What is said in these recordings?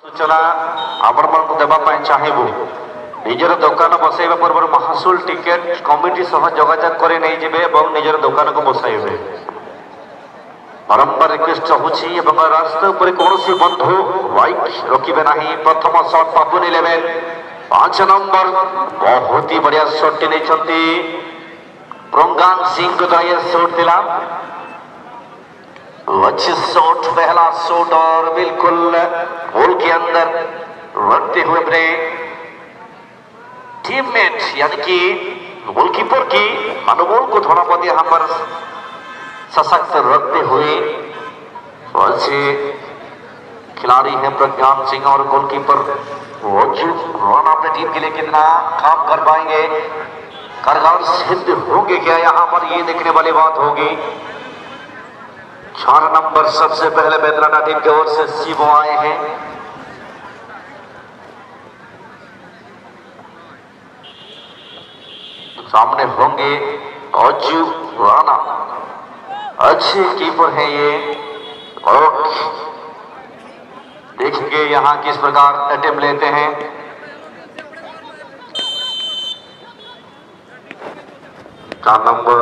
सूचना आपण देवाई चाहबू निजर दुकान बसैबा पूर्व महासूल टिकेट कमिटी सह जोगाजोग कर निजर दुकान को बसैबे बारंबार रिक्वेस्ट होची रास्ता पर कौन बंधु बाइक रखिए ना। प्रथम शॉट बाबू नहीं 5 नंबर बहुत ही बढ़िया शॉट नहीं प्रंगान सिंह को द्वारा शॉट दिला अच्छी शॉट पहला शॉट और बिल्कुल गोल के अंदर रखते हुए अपने टीममेट यानी कि गोलकीपर की मनोबल को थोड़ा बहुत यहाँ पर सशक्त रखते हुए अच्छे खिलाड़ी हैं प्रज्ञान सिंह और गोलकीपर रोहन अपने टीम के लिए कितना काम कर पाएंगे कारगर सिद्ध होंगे क्या यहाँ पर ये देखने वाली बात होगी। 4 नंबर सबसे पहले बेतलाना टीम की ओर से शिवो आए हैं। सामने होंगे अज्जू राणा अच्छे कीपर हैं ये और देखेंगे यहाँ किस प्रकार अटेम्प्ट लेते हैं। चार नंबर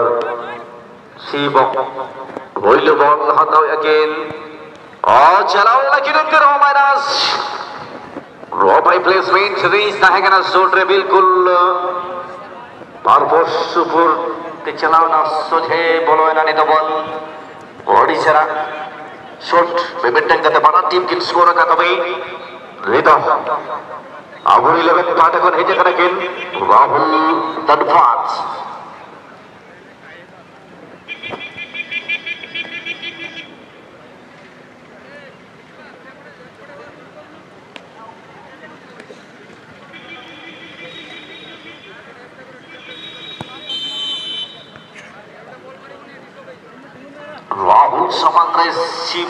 शिवो Oil ball hataw again. Oh, chalaw lagi nanti Romanas. Robai placement reach nahegan na shot re bilkul. Barbosh super te chalaw na sojhe bolo na ni double. Body chara shot badminton kate bana team kin score ka tabe. Rida. Abur 11 patakon heje kana kin Rahul Tadfat. Rahul समांतर Shiv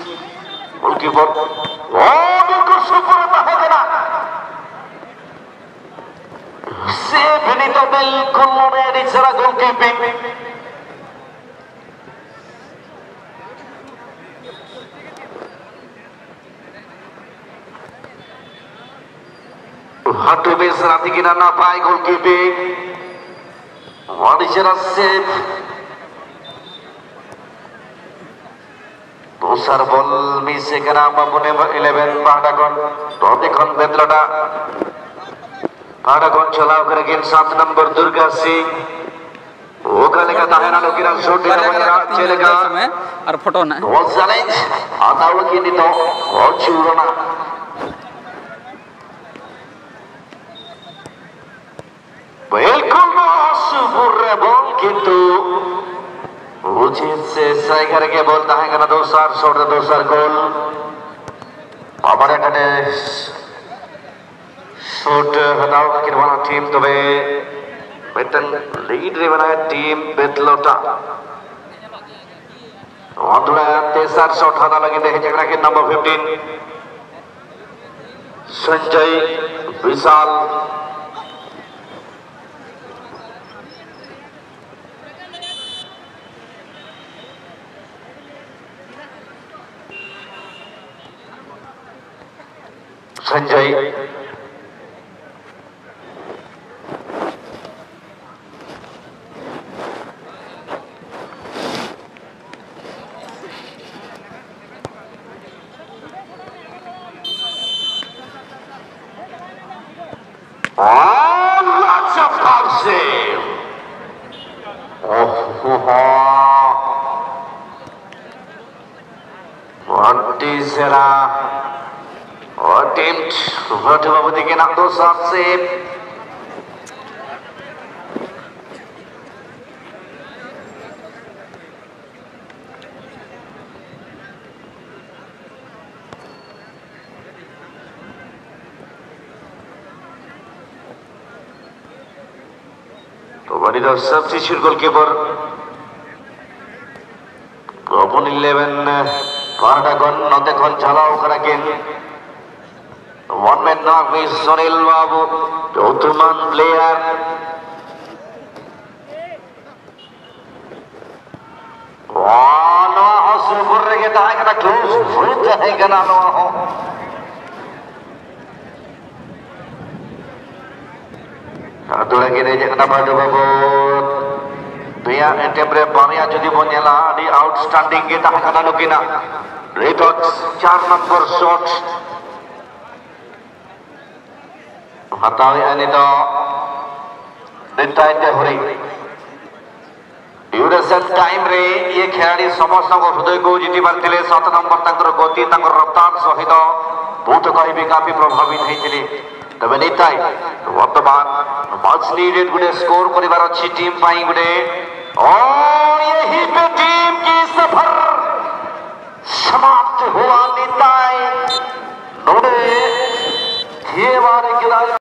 goalkeeper बिल्कुल super है ना save नहीं तो बिल्कुल नहीं चला goalkeeping हाथों में सराती की ना पाए गोलकीपिंग वाडिशरा सेव दूसर बॉल मिस करा बाबूने 11 पाडागन तो देखन बेतलटा पाडागन चलाव करेंगे 7 नंबर दुर्गा सिंह ओकाले का ताहेना लोकिना शॉट देना चलेगा और फोटो ना वो चैलेंज आताव की नहीं तो और चूरना बिल्कुल सुपर बॉल किंतु उचित से सही करके बोलता है कि दोसर शॉट दोसर गोल हमारे कने शॉट हटाओ किरवाना टीम तो वे बेतन लीड रे बनाए टीम बेतलोटा अधूरा तेसर शॉट हटा लगे देखे जगह के number 15 Sanjay Vishal Sanjay lots of foul save. What is attempt Bhatu Babu দিকে না তো সাবসে तो बड़ी the substitute goalkeeper Open 11 Pardagon not the Conchalo Karakin. One man knock is Sonil Babu, Ottoman player. Oh no, ताहे कना क्लोज हुई ताहे कना नो हो satu lagi reja kena pada babot Pia entebre Bania jadi bonyela di outstanding kita kena nukina Retot 4 number shot hatawi ani to dintai te hori duration time रे ये खिलाड़ी समस्त को हृदय को जीति पारथिले 7 नंबर तंकर गति तंकर रफ्तार सहित बहुत कहिबे काफी प्रभावित हेतिले तबे निताई वर्तमान मच नीडेड गुडे स्कोर करिवार अछि टीम पाई गुडे और यही पे टीम की सफर समाप्त हुआ निताई नोडे ये बारे खिलाड़ी